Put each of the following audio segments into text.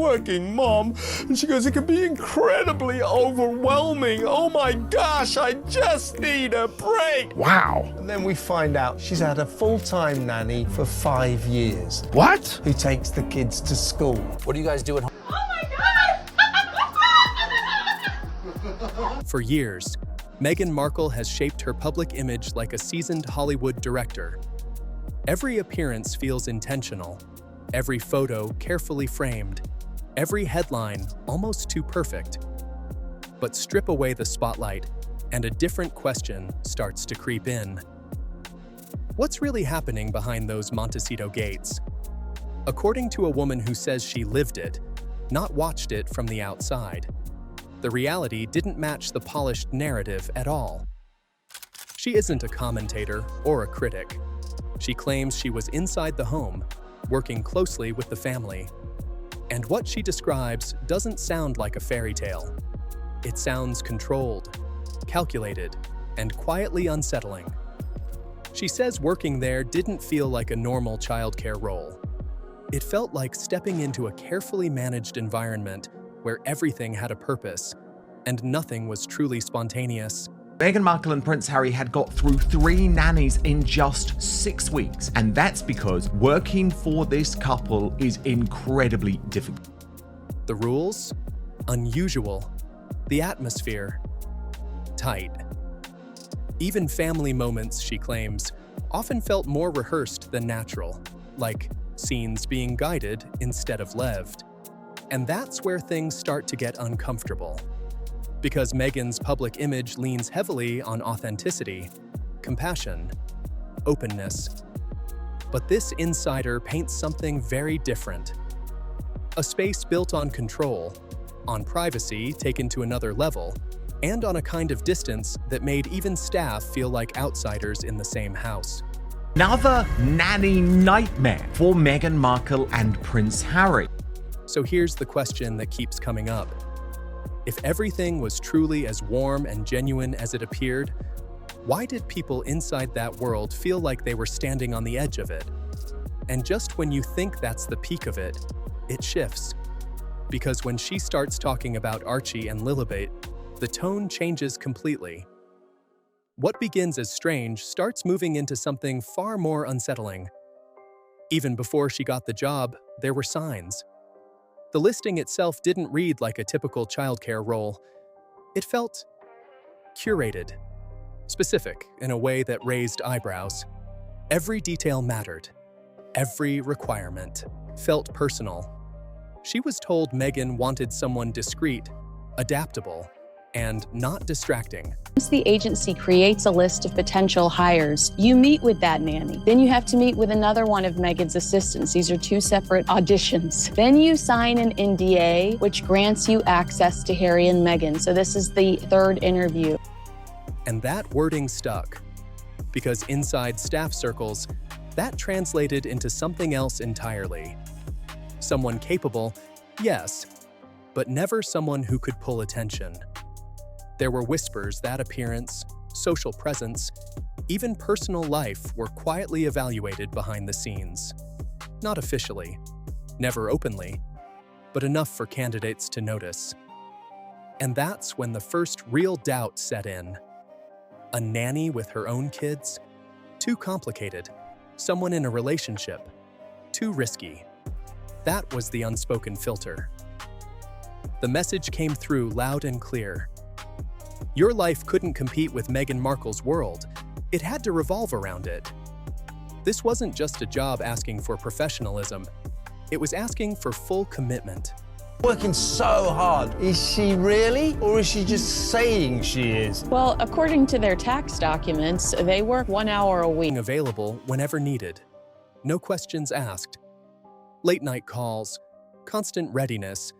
working mom. And she goes, it can be incredibly overwhelming. Oh my gosh, I just need a break. Wow. And then we find out she's had a full-time nanny for 5 years. What? Who takes the kids to school. What do you guys do at home? For years, Meghan Markle has shaped her public image like a seasoned Hollywood director. Every appearance feels intentional, every photo carefully framed, every headline almost too perfect. But strip away the spotlight, and a different question starts to creep in. What's really happening behind those Montecito gates? According to a woman who says she lived it, not watched it from the outside, the reality didn't match the polished narrative at all. She isn't a commentator or a critic. She claims she was inside the home, working closely with the family. And what she describes doesn't sound like a fairy tale. It sounds controlled, calculated, and quietly unsettling. She says working there didn't feel like a normal childcare role. It felt like stepping into a carefully managed environment where everything had a purpose, and nothing was truly spontaneous. Meghan Markle and Prince Harry had got through 3 nannies in just 6 weeks, and that's because working for this couple is incredibly difficult. The rules? Unusual. The atmosphere? Tight. Even family moments, she claims, often felt more rehearsed than natural, like scenes being guided instead of lived. And that's where things start to get uncomfortable. Because Meghan's public image leans heavily on authenticity, compassion, openness. But this insider paints something very different. A space built on control, on privacy taken to another level, and on a kind of distance that made even staff feel like outsiders in the same house. Another nanny nightmare for Meghan Markle and Prince Harry. So here's the question that keeps coming up. If everything was truly as warm and genuine as it appeared, why did people inside that world feel like they were standing on the edge of it? And just when you think that's the peak of it, it shifts. Because when she starts talking about Archie and Lilibet, the tone changes completely. What begins as strange starts moving into something far more unsettling. Even before she got the job, there were signs. The listing itself didn't read like a typical childcare role. It felt curated, specific in a way that raised eyebrows. Every detail mattered. Every requirement felt personal. She was told Meghan wanted someone discreet, adaptable, and not distracting. Once the agency creates a list of potential hires, you meet with that nanny. Then you have to meet with another one of Meghan's assistants. These are 2 separate auditions. Then you sign an NDA, which grants you access to Harry and Meghan. So this is the 3rd interview. And that wording stuck, because inside staff circles, that translated into something else entirely. Someone capable, yes, but never someone who could pull attention. There were whispers that appearance, social presence, even personal life were quietly evaluated behind the scenes. Not officially, never openly, but enough for candidates to notice. And that's when the first real doubt set in. A nanny with her own kids? Too complicated. Someone in a relationship? Too risky. That was the unspoken filter. The message came through loud and clear. Your life couldn't compete with Meghan Markle's world. It had to revolve around it. This wasn't just a job asking for professionalism. It was asking for full commitment. Working so hard. Is she really? Or is she just saying she is? Well, according to their tax documents, they work 1 hour a week. Available whenever needed. No questions asked. Late night calls, constant readiness,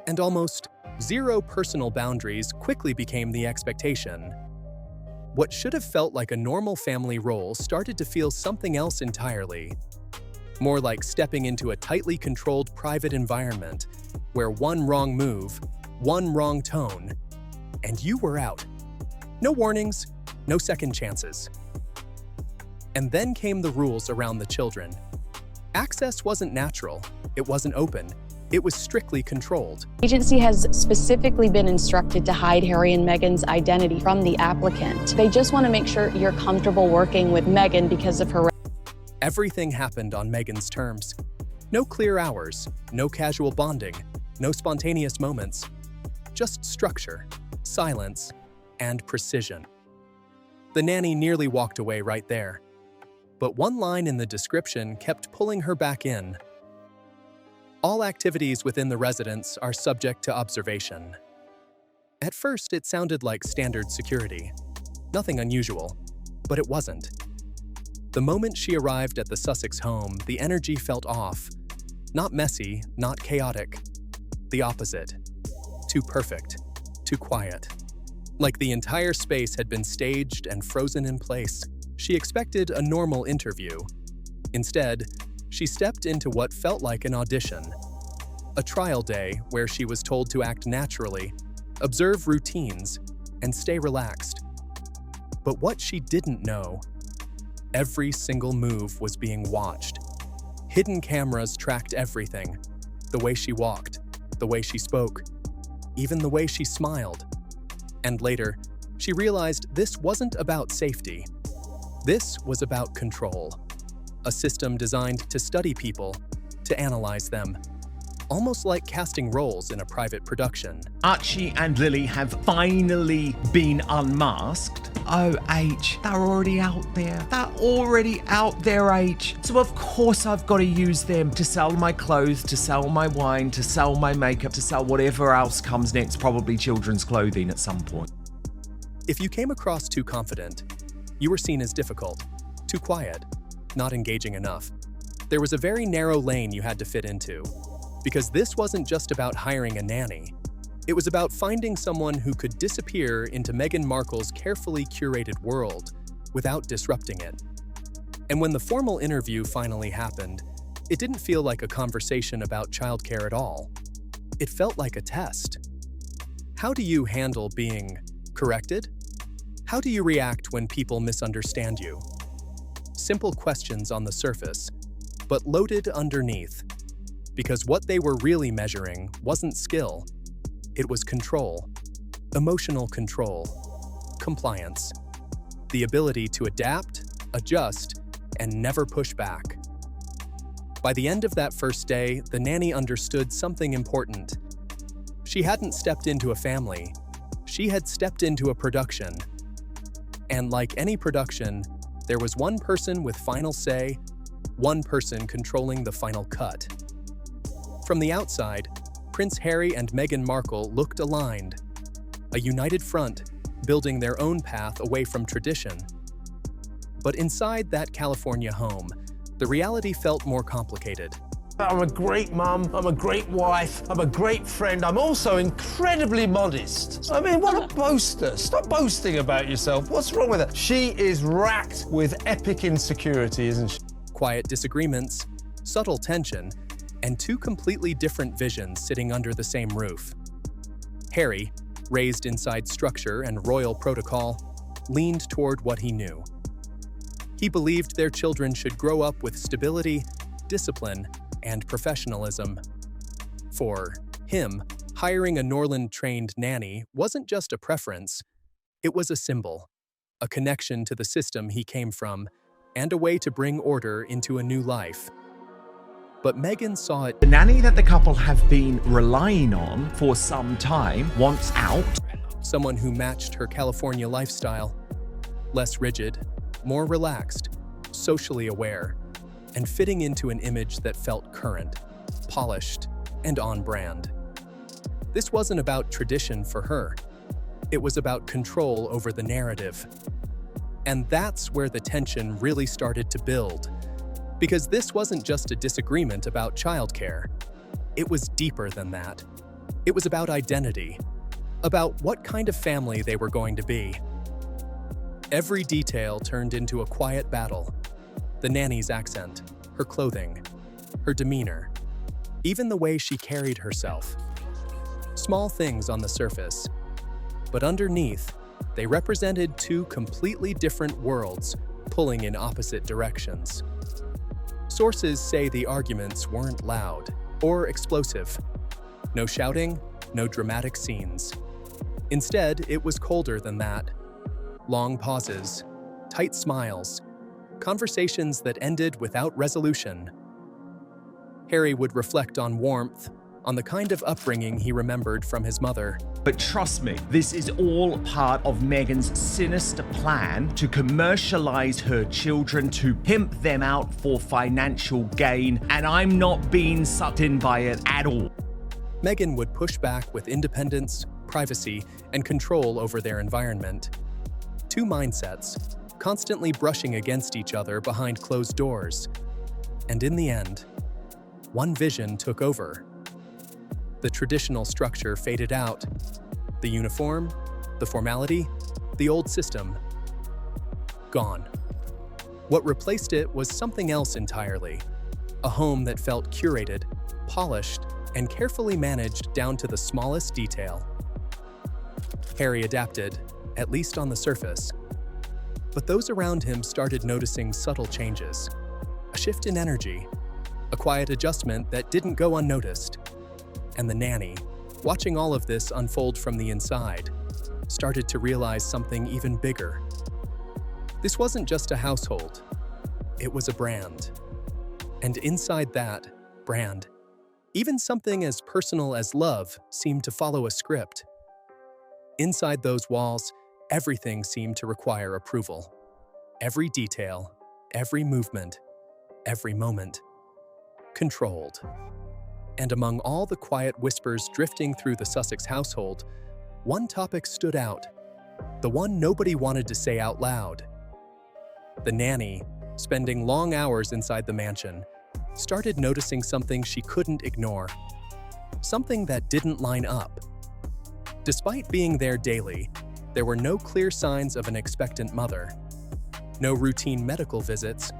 and almost zero personal boundaries quickly became the expectation. What should have felt like a normal family role started to feel something else entirely. More like stepping into a tightly controlled private environment where one wrong move, one wrong tone, and you were out. No warnings, no second chances. And then came the rules around the children. Access wasn't natural, it wasn't open, It was strictly controlled. Agency has specifically been instructed to hide Harry and Meghan's identity from the applicant. They just want to make sure you're comfortable working with Meghan because of her. Everything happened on Meghan's terms. No clear hours, no casual bonding, no spontaneous moments. Just structure, silence, and precision. The nanny nearly walked away right there. But one line in the description kept pulling her back in. All activities within the residence are subject to observation. At first, it sounded like standard security. Nothing unusual, but it wasn't. The moment she arrived at the Sussex home, the energy felt off. Not messy, not chaotic. The opposite. Too perfect, too quiet. Like the entire space had been staged and frozen in place. She expected a normal interview. Instead, she stepped into what felt like an audition. A trial day where she was told to act naturally, observe routines, and stay relaxed. But what she didn't know, every single move was being watched. Hidden cameras tracked everything. The way she walked, the way she spoke, even the way she smiled. And later, she realized this wasn't about safety. This was about control. A system designed to study people, to analyze them. Almost like casting roles in a private production. Archie and Lily have finally been unmasked. Oh, H, they're already out there. They're already out there, H. So of course I've got to use them to sell my clothes, to sell my wine, to sell my makeup, to sell whatever else comes next, probably children's clothing at some point. If you came across too confident, you were seen as difficult, too quiet, not engaging enough. There was a very narrow lane you had to fit into. Because this wasn't just about hiring a nanny. It was about finding someone who could disappear into Meghan Markle's carefully curated world without disrupting it. And when the formal interview finally happened, it didn't feel like a conversation about childcare at all. It felt like a test. How do you handle being corrected? How do you react when people misunderstand you? Simple questions on the surface, but loaded underneath. Because what they were really measuring wasn't skill, it was control, emotional control, compliance, the ability to adapt, adjust, and never push back. By the end of that first day, the nanny understood something important. She hadn't stepped into a family, she had stepped into a production. And like any production, there was one person with final say, one person controlling the final cut. From the outside, Prince Harry and Meghan Markle looked aligned, a united front, building their own path away from tradition. But inside that California home, the reality felt more complicated. I'm a great mum, I'm a great wife, I'm a great friend, I'm also incredibly modest. I mean, what a boaster. Stop boasting about yourself. What's wrong with her? She is racked with epic insecurity, isn't she? Quiet disagreements, subtle tension, and two completely different visions sitting under the same roof. Harry, raised inside structure and royal protocol, leaned toward what he knew. He believed their children should grow up with stability, discipline, and professionalism. For him, hiring a Norland-trained nanny wasn't just a preference, it was a symbol, a connection to the system he came from, and a way to bring order into a new life. But Meghan saw it. The nanny that the couple have been relying on for some time wants out. Someone who matched her California lifestyle. Less rigid, more relaxed, socially aware, and fitting into an image that felt current, polished, and on brand. This wasn't about tradition for her. It was about control over the narrative. And that's where the tension really started to build. Because this wasn't just a disagreement about childcare. It was deeper than that. It was about identity, about what kind of family they were going to be. Every detail turned into a quiet battle. The nanny's accent, her clothing, her demeanor, even the way she carried herself. Small things on the surface, but underneath, they represented two completely different worlds pulling in opposite directions. Sources say the arguments weren't loud. or explosive. No shouting, no dramatic scenes. Instead, it was colder than that. Long pauses, tight smiles, conversations that ended without resolution. Harry would reflect on warmth, on the kind of upbringing he remembered from his mother. But trust me, this is all part of Meghan's sinister plan to commercialize her children, to pimp them out for financial gain, and I'm not being sucked in by it at all. Meghan would push back with independence, privacy, and control over their environment. Two mindsets, constantly brushing against each other behind closed doors. And in the end, one vision took over. The traditional structure faded out. The uniform, the formality, the old system. Gone. What replaced it was something else entirely. A home that felt curated, polished, and carefully managed down to the smallest detail. Harry adapted, at least on the surface. But those around him started noticing subtle changes. A shift in energy, a quiet adjustment that didn't go unnoticed. And the nanny, watching all of this unfold from the inside, started to realize something even bigger. This wasn't just a household, it was a brand. And inside that brand, even something as personal as love seemed to follow a script. Inside those walls, everything seemed to require approval. Every detail, every movement, every moment. Controlled. And among all the quiet whispers drifting through the Sussex household, one topic stood out, the one nobody wanted to say out loud. The nanny, spending long hours inside the mansion, started noticing something she couldn't ignore. Something that didn't line up. Despite being there daily, there were no clear signs of an expectant mother. No routine medical visits,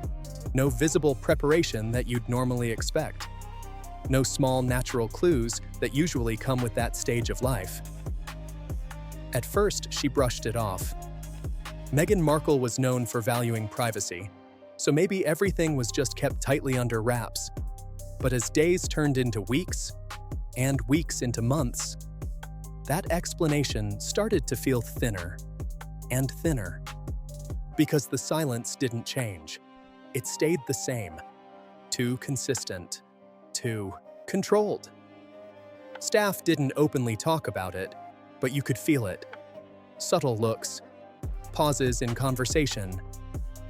no visible preparation that you'd normally expect. No small natural clues that usually come with that stage of life. At first, she brushed it off. Meghan Markle was known for valuing privacy, so maybe everything was just kept tightly under wraps. But as days turned into weeks, and weeks into months, that explanation started to feel thinner and thinner. Because the silence didn't change. It stayed the same. Too consistent. Too controlled. Staff didn't openly talk about it, but you could feel it. Subtle looks, pauses in conversation,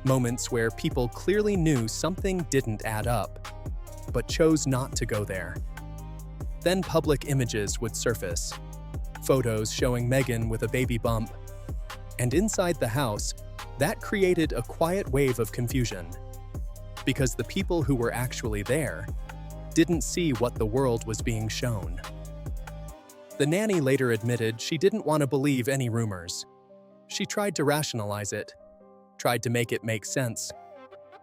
moments where people clearly knew something didn't add up, but chose not to go there. Then public images would surface, photos showing Meghan with a baby bump, and inside the house, that created a quiet wave of confusion, because the people who were actually there didn't see what the world was being shown. The nanny later admitted she didn't want to believe any rumors. She tried to rationalize it, tried to make it make sense,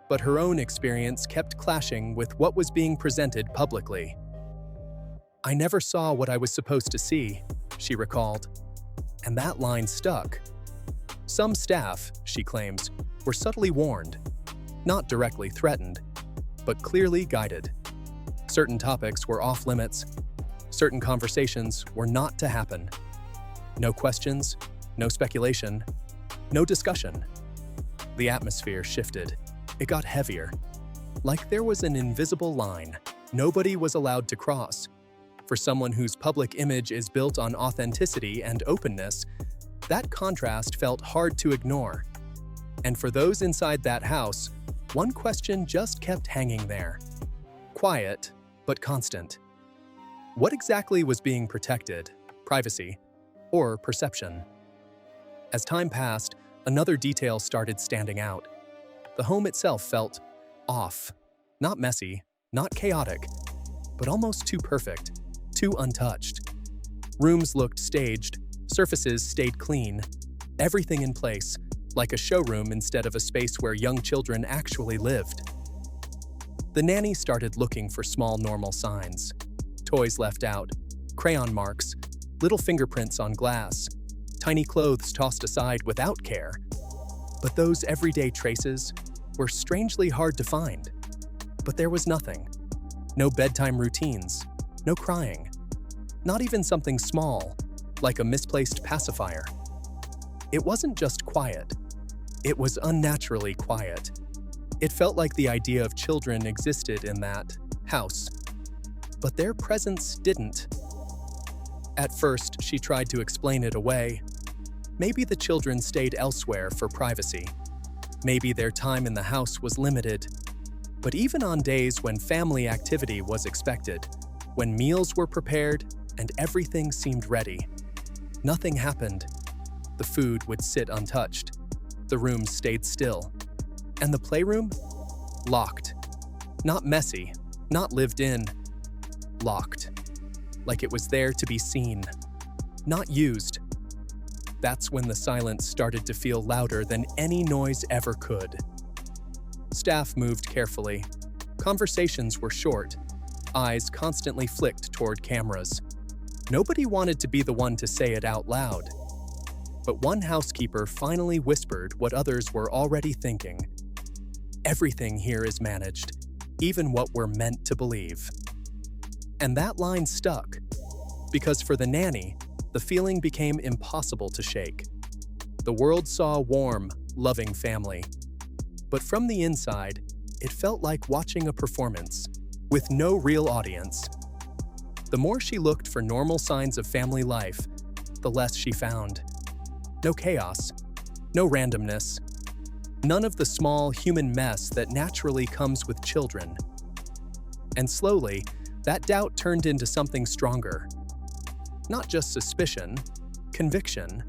but her own experience kept clashing with what was being presented publicly. "I never saw what I was supposed to see," she recalled, and that line stuck. Some staff, she claims, were subtly warned, not directly threatened, but clearly guided. Certain topics were off limits. Certain conversations were not to happen. No questions, no speculation, no discussion. The atmosphere shifted. It got heavier. Like there was an invisible line nobody was allowed to cross. For someone whose public image is built on authenticity and openness, that contrast felt hard to ignore. And for those inside that house, one question just kept hanging there. Quiet, but constant. What exactly was being protected? Privacy or perception? As time passed, another detail started standing out. The home itself felt off. Not messy, not chaotic, but almost too perfect, too untouched. Rooms looked staged, surfaces stayed clean, everything in place, like a showroom instead of a space where young children actually lived. The nanny started looking for small normal signs. Toys left out, crayon marks, little fingerprints on glass, tiny clothes tossed aside without care. But those everyday traces were strangely hard to find. But there was nothing. No bedtime routines, no crying. Not even something small, like a misplaced pacifier. It wasn't just quiet. It was unnaturally quiet. It felt like the idea of children existed in that house. But their presence didn't. At first, she tried to explain it away. Maybe the children stayed elsewhere for privacy. Maybe their time in the house was limited. But even on days when family activity was expected, when meals were prepared and everything seemed ready, nothing happened. The food would sit untouched. The rooms stayed still. And the playroom? Locked. Not messy, not lived in. Locked. Like it was there to be seen. Not used. That's when the silence started to feel louder than any noise ever could. Staff moved carefully. Conversations were short. Eyes constantly flicked toward cameras. Nobody wanted to be the one to say it out loud. But one housekeeper finally whispered what others were already thinking. Everything here is managed, even what we're meant to believe. And that line stuck, because for the nanny, the feeling became impossible to shake. The world saw a warm, loving family. But from the inside, it felt like watching a performance, with no real audience. The more she looked for normal signs of family life, the less she found. No chaos, no randomness, none of the small human mess that naturally comes with children. And slowly, that doubt turned into something stronger. Not just suspicion, conviction.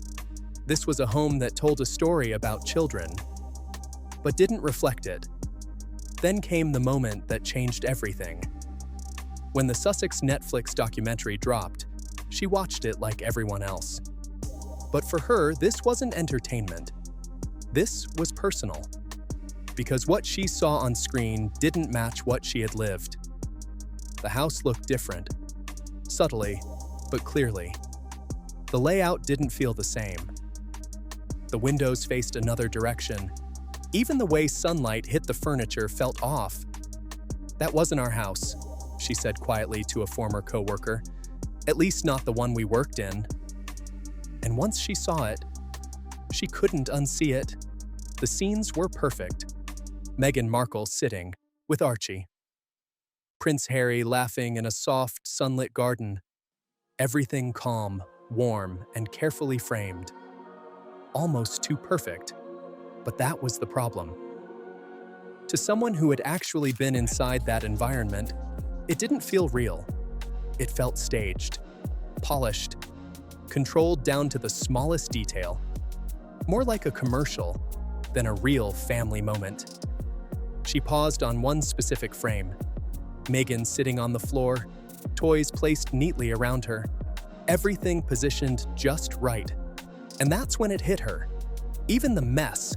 This was a home that told a story about children, but didn't reflect it. Then came the moment that changed everything. When the Sussex Netflix documentary dropped, she watched it like everyone else. But for her, this wasn't entertainment. This was personal. Because what she saw on screen didn't match what she had lived. The house looked different. Subtly, but clearly. The layout didn't feel the same. The windows faced another direction. Even the way sunlight hit the furniture felt off. "That wasn't our house," she said quietly to a former coworker. "At least not the one we worked in." And once she saw it, she couldn't unsee it. The scenes were perfect. Meghan Markle sitting with Archie. Prince Harry laughing in a soft, sunlit garden. Everything calm, warm, and carefully framed. Almost too perfect. But that was the problem. To someone who had actually been inside that environment, it didn't feel real. It felt staged, polished, controlled down to the smallest detail. More like a commercial than a real family moment. She paused on one specific frame. Meghan sitting on the floor, toys placed neatly around her, everything positioned just right. And that's when it hit her. Even the mess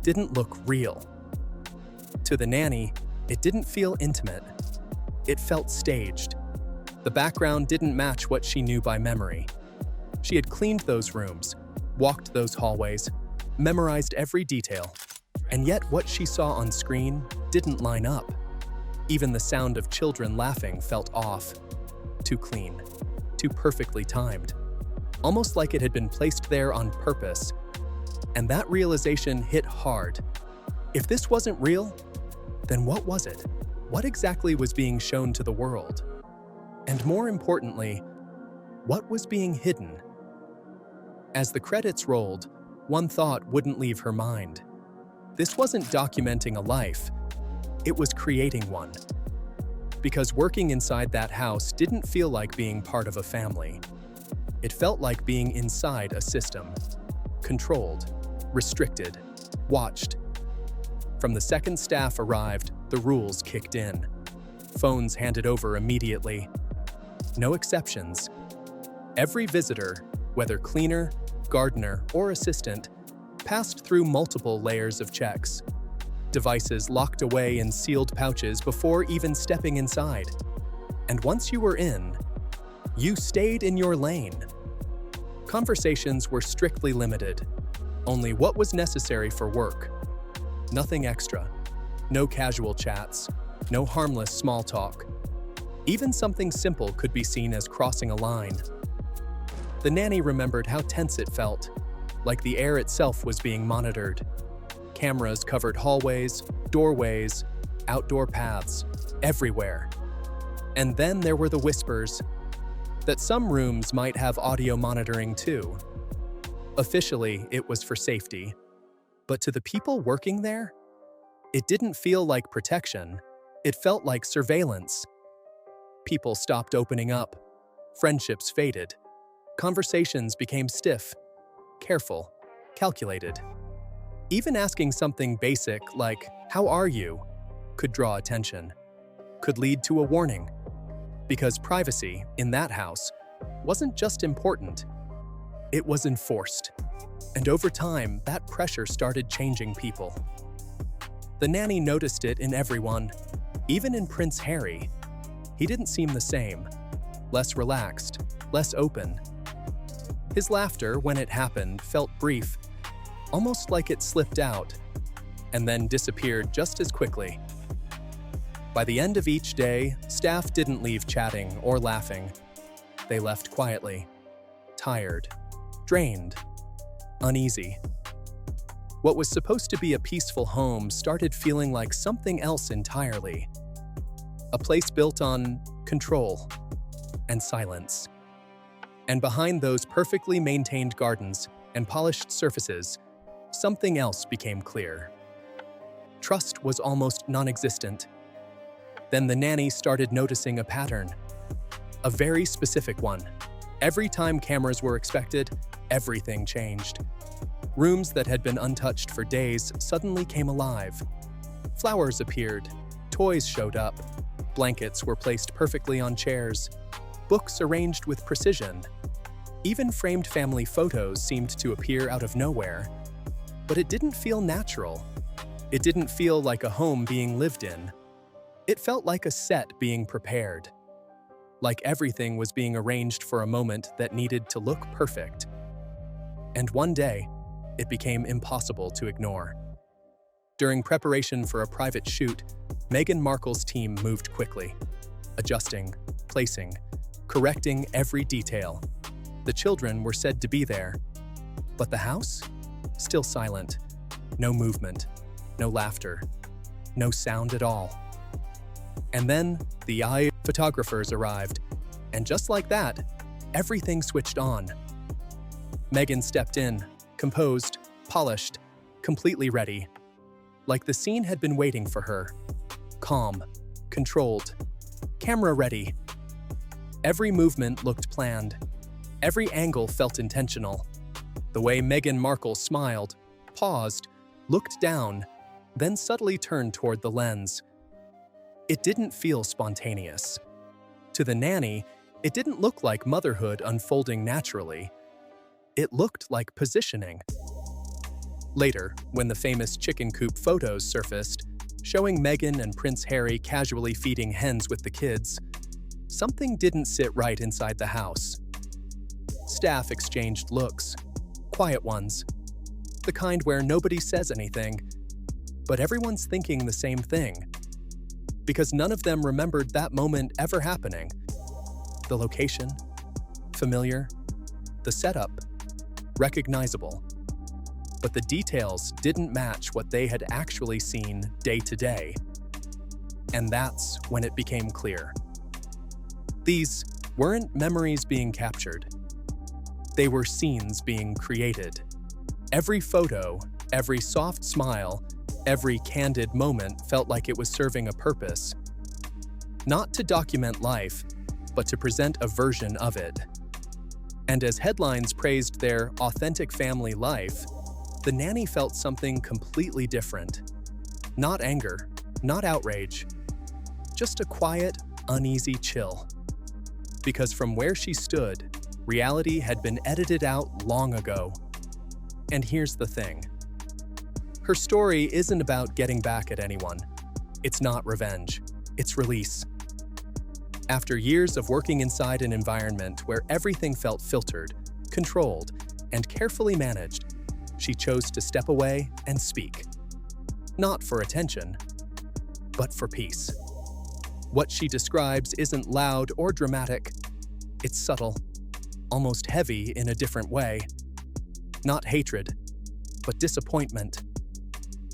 didn't look real. To the nanny, it didn't feel intimate. It felt staged. The background didn't match what she knew by memory. She had cleaned those rooms, walked those hallways, memorized every detail, and yet what she saw on screen didn't line up. Even the sound of children laughing felt off. Too clean, too perfectly timed. Almost like it had been placed there on purpose. And that realization hit hard. If this wasn't real, then what was it? What exactly was being shown to the world? And more importantly, what was being hidden? As the credits rolled, one thought wouldn't leave her mind. This wasn't documenting a life, it was creating one. Because working inside that house didn't feel like being part of a family. It felt like being inside a system. Controlled, restricted, watched. From the second staff arrived, the rules kicked in. Phones handed over immediately. No exceptions. Every visitor, whether cleaner, gardener, or assistant, passed through multiple layers of checks. Devices locked away in sealed pouches before even stepping inside. And once you were in, you stayed in your lane. Conversations were strictly limited. Only what was necessary for work. Nothing extra. No casual chats. No harmless small talk. Even something simple could be seen as crossing a line. The nanny remembered how tense it felt, like the air itself was being monitored. Cameras covered hallways, doorways, outdoor paths, everywhere. And then there were the whispers that some rooms might have audio monitoring too. Officially, it was for safety. But to the people working there, it didn't feel like protection. It felt like surveillance. People stopped opening up. Friendships faded. Conversations became stiff, careful, calculated. Even asking something basic like, "How are you?" could draw attention, could lead to a warning. Because privacy, in that house, wasn't just important, it was enforced. And over time, that pressure started changing people. The nanny noticed it in everyone, even in Prince Harry. He didn't seem the same, less relaxed, less open. His laughter, when it happened, felt brief, almost like it slipped out, and then disappeared just as quickly. By the end of each day, staff didn't leave chatting or laughing. They left quietly, tired, drained, uneasy. What was supposed to be a peaceful home started feeling like something else entirely. A place built on control and silence. And behind those perfectly maintained gardens and polished surfaces, something else became clear. Trust was almost non-existent. Then the nanny started noticing a pattern, a very specific one. Every time cameras were expected, everything changed. Rooms that had been untouched for days suddenly came alive. Flowers appeared, toys showed up, blankets were placed perfectly on chairs, books arranged with precision. Even framed family photos seemed to appear out of nowhere. But it didn't feel natural. It didn't feel like a home being lived in. It felt like a set being prepared. Like everything was being arranged for a moment that needed to look perfect. And one day, it became impossible to ignore. During preparation for a private shoot, Meghan Markle's team moved quickly, adjusting, placing, correcting every detail. The children were said to be there, but the house? Still silent. No movement, no laughter, no sound at all. And then the photographers arrived, and just like that, everything switched on. Meghan stepped in, composed, polished, completely ready. Like the scene had been waiting for her. Calm, controlled, camera ready. Every movement looked planned. Every angle felt intentional. The way Meghan Markle smiled, paused, looked down, then subtly turned toward the lens. It didn't feel spontaneous. To the nanny, it didn't look like motherhood unfolding naturally. It looked like positioning. Later, when the famous chicken coop photos surfaced, showing Meghan and Prince Harry casually feeding hens with the kids, something didn't sit right inside the house. Staff exchanged looks, quiet ones, the kind where nobody says anything, but everyone's thinking the same thing. Because none of them remembered that moment ever happening. The location, familiar, the setup, recognizable. But the details didn't match what they had actually seen day to day. And that's when it became clear. These weren't memories being captured. They were scenes being created. Every photo, every soft smile, every candid moment felt like it was serving a purpose. Not to document life, but to present a version of it. And as headlines praised their authentic family life, the nanny felt something completely different. Not anger, not outrage, just a quiet, uneasy chill. Because from where she stood, reality had been edited out long ago. And here's the thing. Her story isn't about getting back at anyone. It's not revenge. It's release. After years of working inside an environment where everything felt filtered, controlled, and carefully managed, she chose to step away and speak. Not for attention, but for peace. What she describes isn't loud or dramatic. It's subtle, almost heavy in a different way. Not hatred, but disappointment.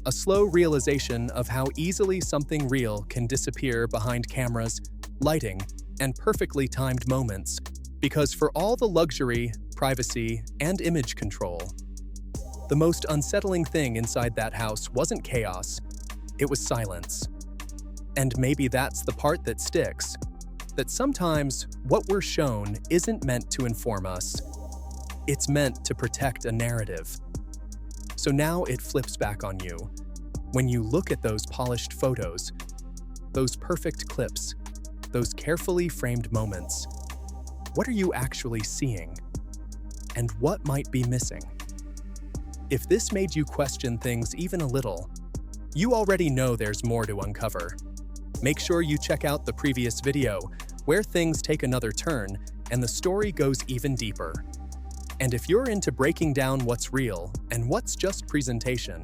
A slow realization of how easily something real can disappear behind cameras, lighting, and perfectly timed moments, because for all the luxury, privacy, and image control, the most unsettling thing inside that house wasn't chaos, it was silence. And maybe that's the part that sticks, that sometimes what we're shown isn't meant to inform us. It's meant to protect a narrative. So now it flips back on you. When you look at those polished photos, those perfect clips, those carefully framed moments, what are you actually seeing? And what might be missing? If this made you question things even a little, you already know there's more to uncover. Make sure you check out the previous video, where things take another turn and the story goes even deeper. And if you're into breaking down what's real and what's just presentation,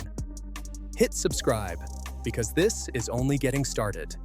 hit subscribe, because this is only getting started.